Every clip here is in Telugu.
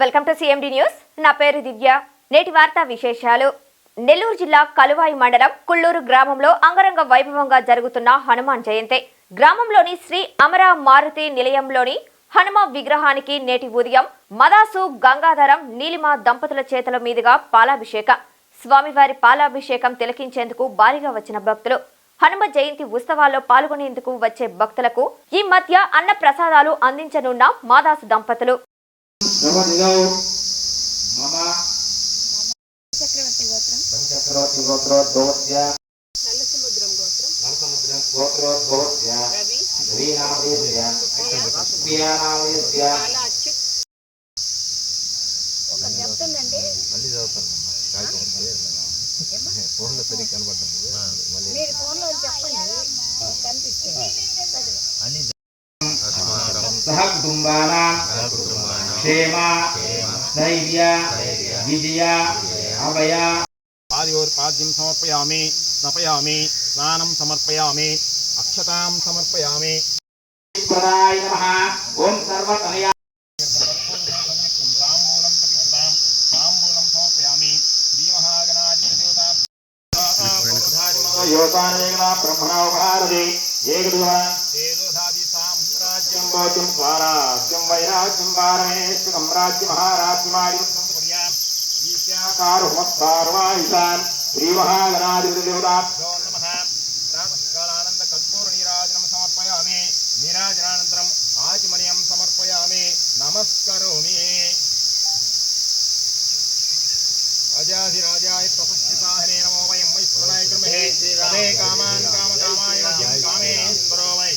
Welcome to CMD news. నా పేరు దివ్య. నేటి వార్తా విశేషాలు. నెల్లూరు జిల్లా కలువాయి మండలం కుళ్ళూరు గ్రామంలో అంగరంగ వైభవంగా జరుగుతున్న హనుమాన్ జయంతి. గ్రామంలోని శ్రీ అమర మారుతి నిలయంలోని హనుమ విగ్రహానికి నేటి ఉదయం మదాసు గంగాధరం నీలిమ దంపతుల చేతుల మీదుగా పాలాభిషేకం. స్వామివారి పాలాభిషేకం తిలకించేందుకు భారీగా వచ్చిన భక్తులు హనుమ జయంతి ఉత్సవాల్లో పాల్గొనేందుకు వచ్చే భక్తులకు ఈ మధ్య అన్న ప్రసాదాలు అందించనున్న మాదాసు దంపతులు. क्षेम धैर्य विजय अभय पाद्यं समर्पयामि स्नपयामि स्नानं समर्पयामि अक्षतां समर्पयामि प्रदाय नमः ओम सर्वतनया ताम्बूलं समर्पयामि श्रीमहागणाधिपतिदेवता योगानेन ब्रह्मणा भारते एकदुहा तेजोधादि साम्राज्यं राज्यं स्वाराज्यं वैराज्यं पारमेश्वरं राज्य महाराज्यमादिवत्सं ईशाकारुमत्सार्वायुषान् श्रीमहागणाधिपतिदेवता नमः प्रातःकालानन्द कर्पूर नीराजनं समर्पयामि नीराजनानन्तरम् आचमनीयं समर्पयामि नमस्करोमि अजाधिराजाय प्रपश्यताहने नमो वयं वै स्मरणाय कृमहे तदे कामान् कामकामाय वद्यं कामेश्वरो वै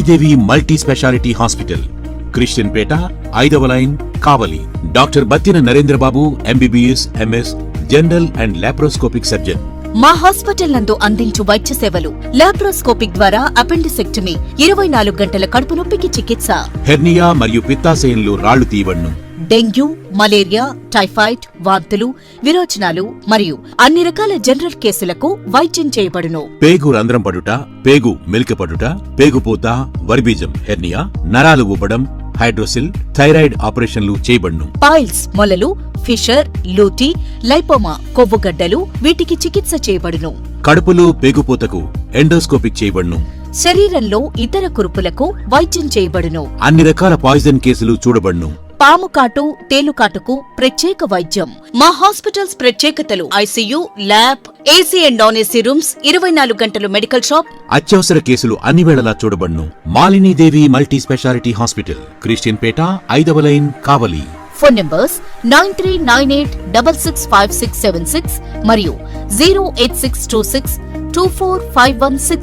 దేవి multi speciality hospital, Christian Peta, 5వ line, Kavali. Doctor Battina Narendra Babu, MBBS, MS, general and laparoscopic surgeon. మా హాస్పిటల్ నందు అందించు వైద్య సేవలు: లాప్రోస్కోపిక్ ద్వారా అపెండిసెక్టమీ, 24 గంటల కడుపు నొప్పికి చికిత్స, హెర్నియా మరియు పిత్తాశయంలో రాళ్లు తీయబడును, డెంగ్యూ, మలేరియా, టైఫాయిడ్, వాంతులు, విరోచనాలు మరియు అన్ని రకాల జనరల్ కేసులకు వైద్యం చేయబడును. పేగు రంధ్రం పడుట, పేగు మెలికపడుట, పేగుపూత, వర్బీజం, హెర్నియా, నరాలు ఉబ్బడం, హైడ్రోసిల్, థైరాయిడ్ ఆపరేషన్లు చేయబడును. పైల్స్, మొలలు, ఫిషర్, లూటీ, లైపోమా, కొవ్వుగడ్డలు వీటికి చికిత్స చేయబడును. కడుపులో పేగుపూతకు ఎండోస్కోపిక్ చేయబడును. శరీరంలో ఇతర కురుపులకు వైద్యం చేయబడును. అన్ని రకాల పాయిజన్ కేసులు చూడబడును. పాము కాటు, తేలుకాటుకు ప్రత్యేక వైద్యం. మా హాస్పిటల్స్ ప్రత్యేకతలు: ICU, lab, AC and non AC rooms, 24 గంటలు మెడికల్ షాప్. అత్యవసర కేసులు అన్ని వేళలా చూడబడును. Malinidevi multi speciality hospital, Christian Peta, 5వ లైన్, కావలి. ఫోన్ నంబర్స్ 9398665676 మరియు 08626245166.